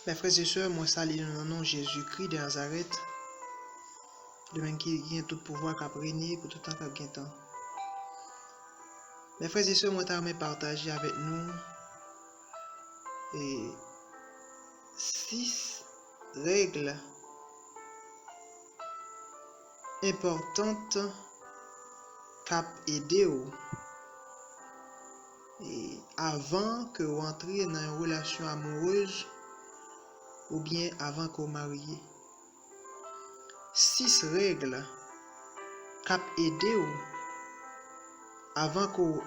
Mes frères et sœurs, moi salue dans le nom de Jésus-Christ de Nazareth, le même qui a tout pouvoir qui a régné pour tout le temps qui a temps. Mes frères et sœurs, moi t'aimerais partager avec nous et 6 règles importantes qui aidé et avant que vous entriez dans une relation amoureuse ou bien avant que vous mariez. 6 règles qui aidé avant que vous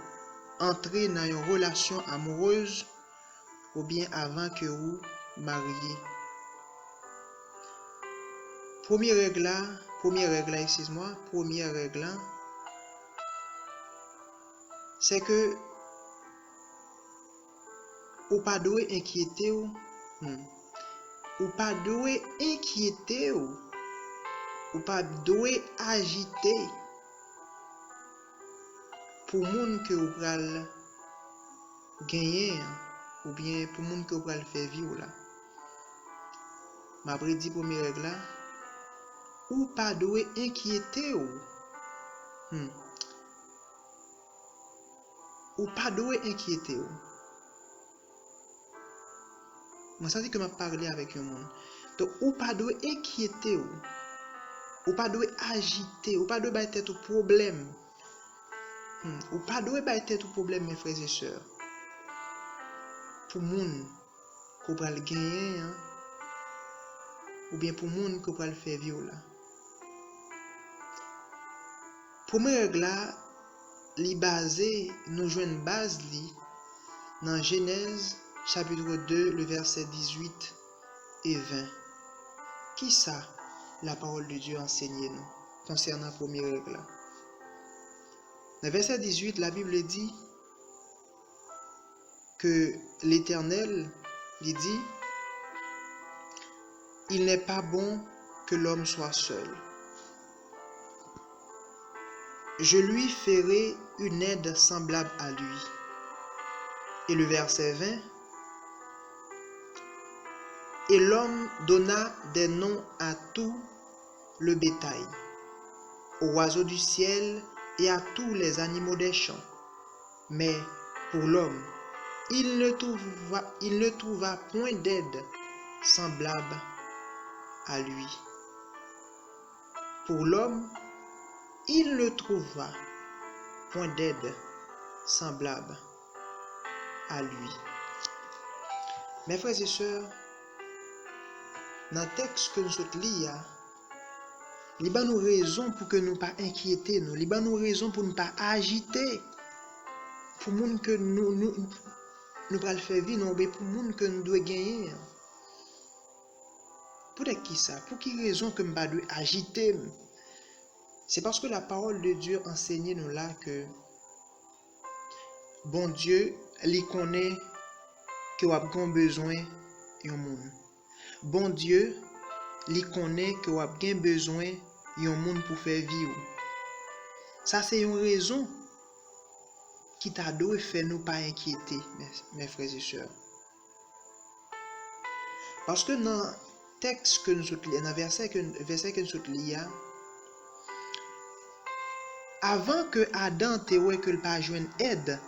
entrez dans une relation amoureuse ou bien avant que vous mariez. Première règle, c'est que ou pas doit inquiéter ou pas doit inquiéter ou pas doit agiter pour monde que vous pral gagner ou bien pour monde que vous pral faire vivre là. M'a dit première règle là, ou pas doit inquiéter ou pas doit inquiéter moi ça dit que m'a parlé avec un monde. Donc ou pas doit inquiéter ou pas doit agiter, ou pas doit battre tout problème. Ou pas doit battre tout problème mes frères et sœurs. Pour monde qu'on va le gagner ou bien pour monde qu'on va le faire vivre là. Première règle là, li basé nous joindre base li dans Genèse chapitre 2 le verset 18 et 20. Qui ça la parole de Dieu enseigne nous concernant la première règle là? Dans le verset 18, la Bible dit que l'Éternel lui dit il n'est pas bon que l'homme soit seul. Je lui ferai une aide semblable à lui. Et le verset 20, et l'homme donna des noms à tout le bétail, aux oiseaux du ciel et à tous les animaux des champs. Mais pour l'homme, il ne trouva point d'aide semblable à lui. Pour l'homme, il ne trouva point d'aide semblable à lui. Mes frères et sœurs, dans le texte que nous lisons, il y a nous raison pour que nous pas inquiéter, il y a nous raison pour ne pas agiter, pour monde que nous pas le faire vivre, non, mais pour monde que nous devons gagner. Pour qui ça? Pour qui raison que nous pas doit agiter? C'est parce que la parole de Dieu enseigne nous là que bon Dieu, il connaît que vous avez besoin d'un monde. Bon Dieu, il connaît que vous avez besoin d'un monde pour faire vivre. Ça, c'est une raison qui t'a dû faire nous pas inquiéter, mes frères et sœurs. Parce que dans le texte que nous lisons, dans le verset que nous lisons, avant que Adam te voie que le pas joindre aide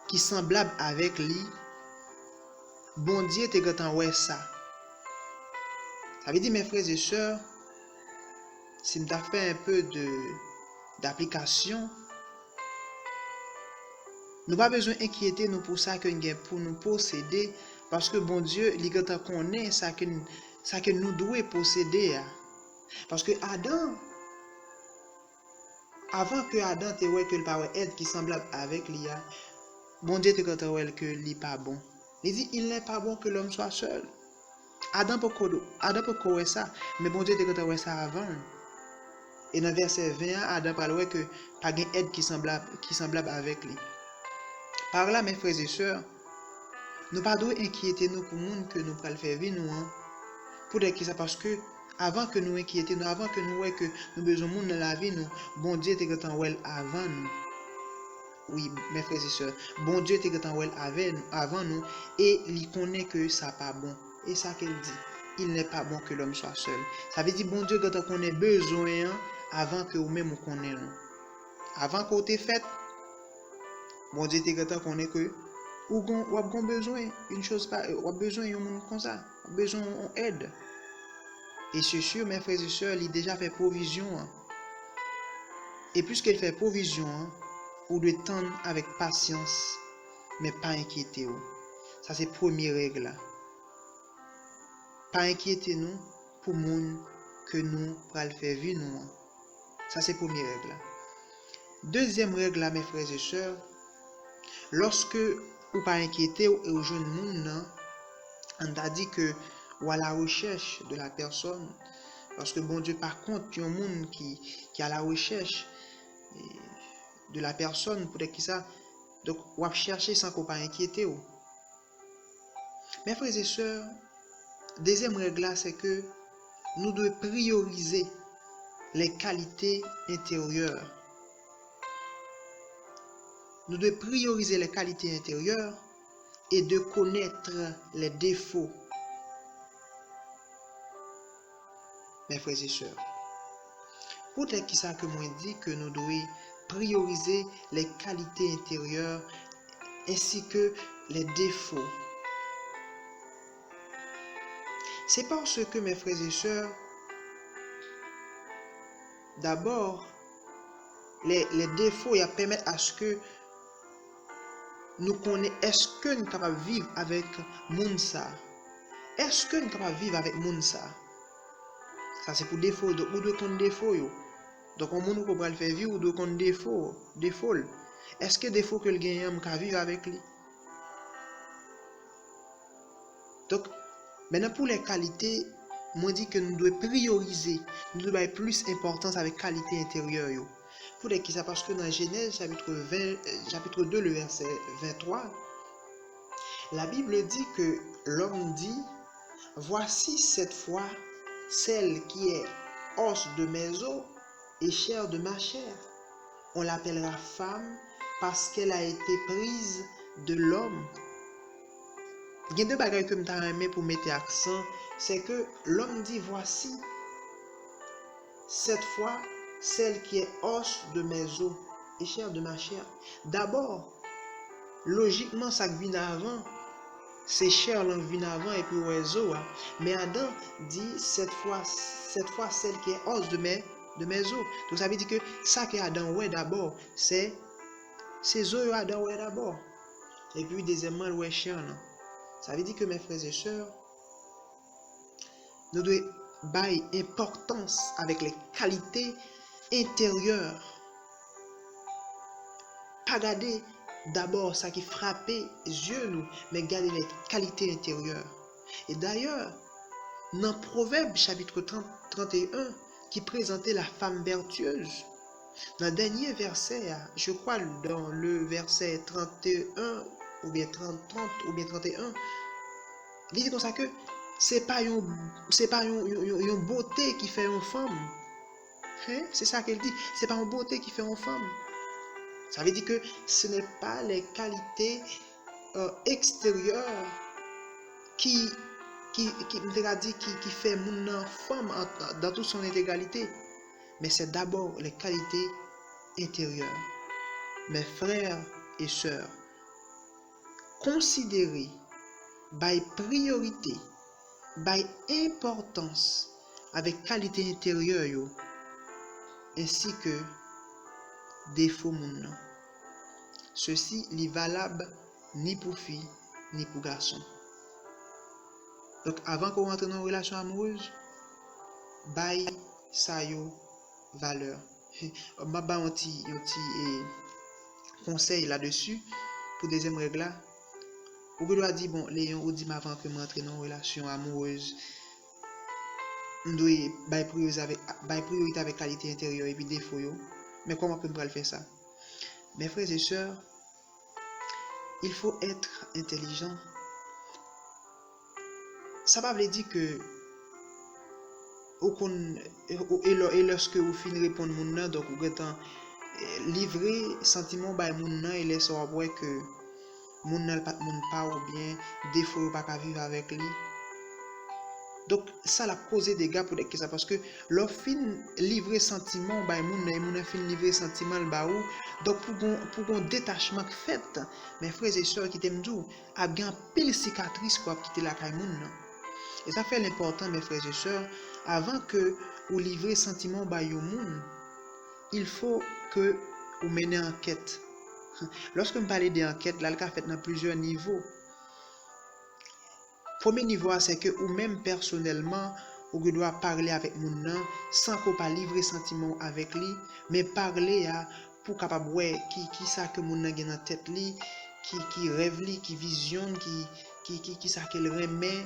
qui semblable avec lui, bon Dieu te gâtant ouais ça. Ça veut dire mes frères et sœurs, si nous avons fait un peu d'application, nous pas besoin d'inquiéter nous pour ça que nous pour nous posséder, parce que bon Dieu, il gâtant connaît ça que nous devons posséder. Parce que Adam, avant que Adam te voie que le pas aide qui semblable avec lui, bon Dieu te gâtant ouais que il pas bon. Il dit il n'est pas bon que l'homme soit seul. Adam peut connaître ça, mais bon Dieu te gâtant ça avant. Et dans verset 20, Adam parle que pas gain aide qui semblable avec lui. Par là, mes frères et sœurs, nous pas doit inquiéter nous pour monde que nous pral faire vivre nous pour dire qui ça parce que avant que nous inquiéter nous avant que nous voyons que nous besoin monde dans la vie nous bon Dieu te gâtant well avant nous. Oui, mes frères et sœurs, bon Dieu te gâtant well avant nous et il connaît que ça pas bon. Et ça qu'elle dit. Il n'est pas bon que l'homme soit seul. Ça veut dire, bon Dieu, quand on ait besoin, avant que vous-même vous connaissez. Avant qu'on t'ait fait, bon Dieu, t'es quand on est que, ou avez besoin, une chose pas, ou avez besoin d'un monde comme ça, ou besoin d'aide. Et c'est sûr, mes frères et sœurs, il a déjà fait provision. Et puisqu'il fait provision, vous devez tendre avec patience, mais pas inquiéter. Ça, c'est la première règle. Pas inquiéter nous pour monde que nous pour le faire vivre nous. Ça, c'est la première règle. Deuxième règle, mes frères et sœurs, lorsque vous pas inquiéter et au jeune monde, on a dit que ou à la recherche de la personne, parce que bon Dieu, par contre, il y a un monde qui est à la recherche de la personne pour qui ça. Donc, on va chercher sans qu'on pas inquiéter. Mes frères et sœurs, deuxième règle, c'est que nous devons prioriser les qualités intérieures. Nous devons prioriser les qualités intérieures et de connaître les défauts. Mes frères et sœurs, pour qui ça que moi dit que nous devons prioriser les qualités intérieures ainsi que les défauts. C'est parce que, mes frères et sœurs, d'abord, les défauts permettent à ce que nous connaissons, est-ce que nous sommes capables de vivre avec Mounsa? Est-ce que nous sommes capables de vivre avec Mounsa? Ça, c'est pour défaut. Donc, nous devons connaître défaut. Donc, on ne peut pas le faire vivre, ou doit connaître défaut. Est-ce que défaut que le gagnant peut vivre avec lui? Donc, maintenant, pour les qualités, moi dis que nous devons prioriser, nous devons avoir plus d'importance avec qualité intérieure. Pour qui ça? Parce que dans Genèse chapitre 2, le verset 23, la Bible dit que l'homme dit, voici cette fois celle qui est os de mes os et chair de ma chair. On l'appellera femme parce qu'elle a été prise de l'homme. Il y a deux bagages que je aimé pour mettre accent, c'est que l'homme dit voici cette fois celle qui est os de mes os et chair de ma chair. D'abord, logiquement, ça vient avant, c'est chair qui vient avant et puis les os. Mais Adam dit cette fois celle qui est os de mes os. Donc ça veut dire que ça que Adam ouais d'abord, c'est ses os Adam ouais d'abord. Et puis deuxièmement, le chair. Ça veut dire que mes frères et sœurs, nous devons bailler importance avec les qualités intérieures. Pas garder d'abord ça qui frappait les yeux nous, mais garder les qualités intérieures. Et d'ailleurs, dans Proverbe chapitre 31, qui présentait la femme vertueuse, dans le dernier verset, je crois dans le verset 31 ou bien 30 ou bien 31, il dit comme ça que c'est pas une beauté qui fait une femme. Hein? C'est ça qu'elle dit. C'est pas une beauté qui fait une femme. Ça veut dire que ce n'est pas les qualités extérieures qui fait mon femme dans toute son intégralité, mais c'est d'abord les qualités intérieures. Mes frères et sœurs, considérez by priorité, by importance avec qualité intérieure yo, ainsi que défaut moun. Ceci n'est valable ni pour filles ni pour garçons. Donc avant qu'on rentre dans une relation amoureuse, by sa yo valeur. Ma ba un petit conseil là-dessus pour deuxième règle là. Ou doit dire bon Léon ou dit avant que m'entrer dans une relation amoureuse, on doit bailler priorité avec qualité intérieure et puis défaut yo. Mais comment on peut faire ça? Mes frères et sœurs, il faut être intelligent. Ça va veut dire que et lorsque vous finissez de répondre mon nom, donc vous êtes livré sentiment by mon nom et laisse voir que mon nom pas ou bien défaut pas qu'à vivre avec lui. Donc, ça l'a causé des dégâts pour des ça parce que leur fin livrer sentiment, bah, moun fin livrer sentiment, bah, ou. Donc, pour un détachement fait, mes frères et sœurs qui t'aiment tout, a bien pile cicatrice pour quitter la caille moun. Et ça fait l'important, mes frères et sœurs, avant que vous livrez sentiment, bah, yo moun, il faut que vous menez enquête. Lorsque je parle d'enquête, là, le cas fait dans plusieurs niveaux. Premier niveau, c'est que ou même personnellement, vous doit parler avec mon nom sans qu'on pas livrer sentiment avec lui, mais parler pour capable ouais qui ça que mon nan gen dans tête li, qui rêve li, qui visionne, qui ça qu'elle remet,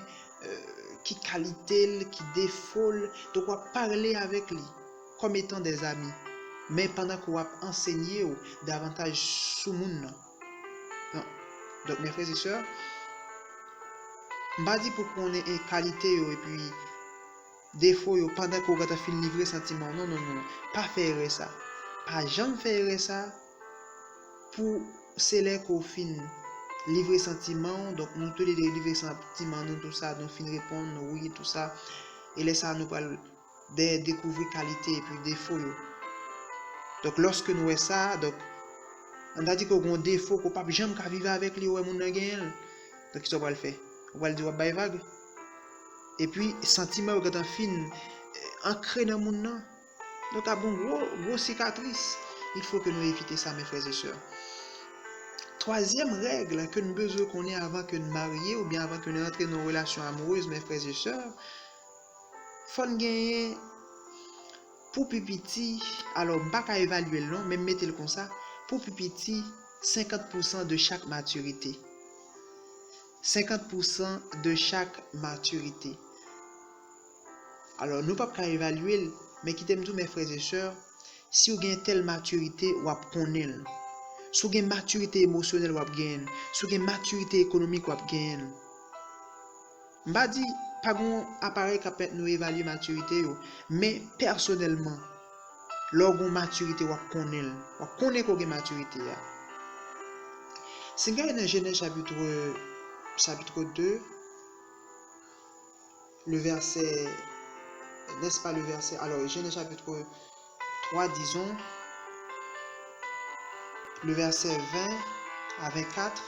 qui qualité, qui défaut, donc on parler avec lui comme étant des amis, mais pendant qu'on va enseigner davantage sous mon nom. Donc mes frères et sœurs, m'a dit pour qu'on ait une qualité et puis défaut pendant qu'on va faire livrer sentiment. Non, pas faire ça. Pas jamais faire ça pour c'est là qu'on fin livrer sentiment. Donc nous tous les livrer sentiment, nous tout ça, nous fin répondre oui tout ça et laisser ça nous parler de découvrir qualité et puis défaut. Donc lorsque nous voyons ça, donc on a dit qu'on a un défaut qu'on pas jamais vivre avec lui ou mon gagne. Donc qu'est-ce qu'on va le faire? On va le dire by vague. Et puis sentiment quand on fin ancré dans mon nom. Donc à bon gros cicatrice. Il faut que nous éviter ça mes frères et sœurs. Troisième règle que nous besoin qu'on ait avant que nous marier ou bien avant que nous entrions dans une relation amoureuse mes frères et sœurs. Faut gagner pour pipiti, alors pas qu'à évaluer le nom, même mettez-le comme ça, pour pipiti 50% de chaque maturité. 50% de chaque maturité. Alors, nous ne pouvons pas évaluer, mais qui t'aime tous mes frères et sœurs, si vous avez telle maturité, vous connaissez. Si vous avez une maturité émotionnelle, vous avez si vous avez une maturité économique, vous avez je ne dis pas qu'on appareil qui peut nous évaluer la maturité, mais personnellement, lorsque vous maturité, vous connaissez qu'on a une maturité. Si vous regardez dans Genèse chapitre 2, le verset, n'est-ce pas le verset, alors Genèse chapitre 3, disons, le verset 20 à 24.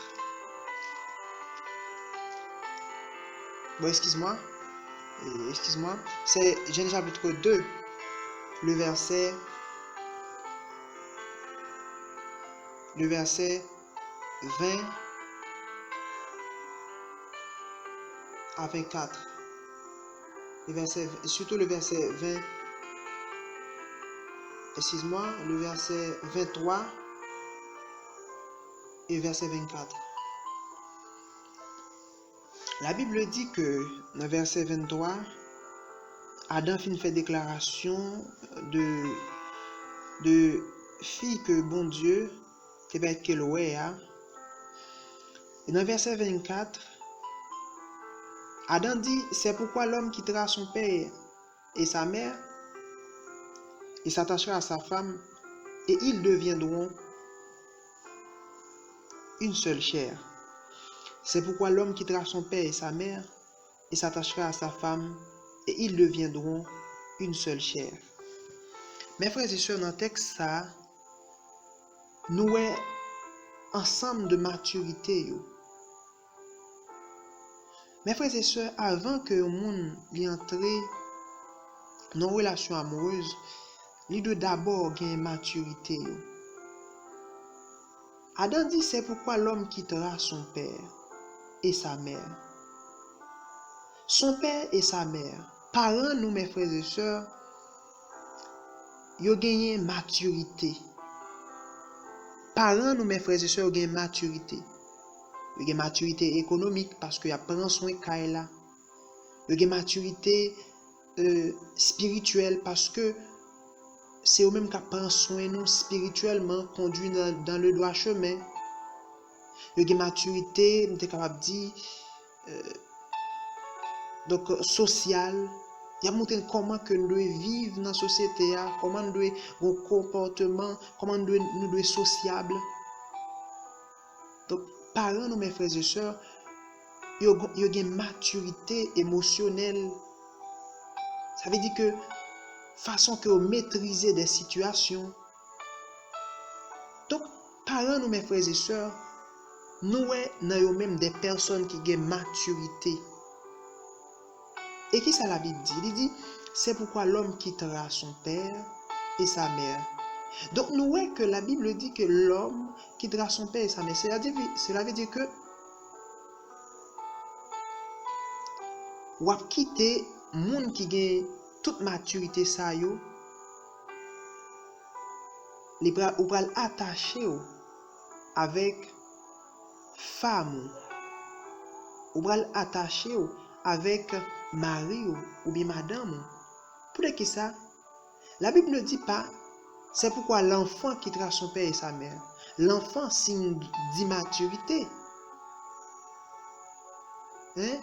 Bon, excuse-moi, c'est Genèse chapitre 2, le verset 20 à 24. Surtout le verset 20, excuse-moi, le verset 23 et verset 24. La Bible dit que dans le verset 23, Adam fait déclaration de fille que bon Dieu te va être qu'elle ouais. Et dans le verset 24, Adam dit, c'est pourquoi l'homme quittera son père et sa mère et s'attachera à sa femme et ils deviendront une seule chair. C'est pourquoi l'homme quittera son père et sa mère et s'attachera à sa femme et ils deviendront une seule chair. Mes frères et sœurs, dans le texte, ça, nous avons ensemble de maturité. Mes frères et sœurs, avant que le monde entre dans une relation amoureuse, il doit d'abord gagner maturité. Adam dit, c'est pourquoi l'homme quittera son père et sa mère. Son père et sa mère, parents, nous, mes frères et sœurs, ils ont gagné maturité. Parents, nous, mes frères et sœurs, ils ont gagné maturité. Ils ont gagné maturité économique parce qu'ils prennent soin de Kaila. Ils ont gagné maturité spirituelle parce que c'est eux-mêmes qui prennent soin de nous spirituellement, conduit dans le droit chemin. Ils ont gagné maturité, nous sommes capables de dire, donc sociale. Il a montré comment que nous devons vivre dans la société, comment nous devons avoir un comportement, comment nous devons être sociables. Donc, parents, mes frères et sœurs, ils ont une maturité émotionnelle Ça veut dire que façon que vous maîtrisez des situations. Donc, parents, nous, mes frères et sœurs, nous, nous même des personnes qui ont maturité. Et qui ça la Bible dit? Il dit, c'est pourquoi l'homme quittera son père et sa mère. Donc, nous voyons que la Bible dit que l'homme quittera son père et sa mère. Cela veut dire que ou quitter monde qui gagne toute maturité ça yo, les bras ou bras attaché avec femme ou bras attaché avec mari ou bien madame. Pour que ça, la Bible ne dit pas c'est pourquoi l'enfant quittera son père et sa mère. L'enfant signe d'immaturité. Hein?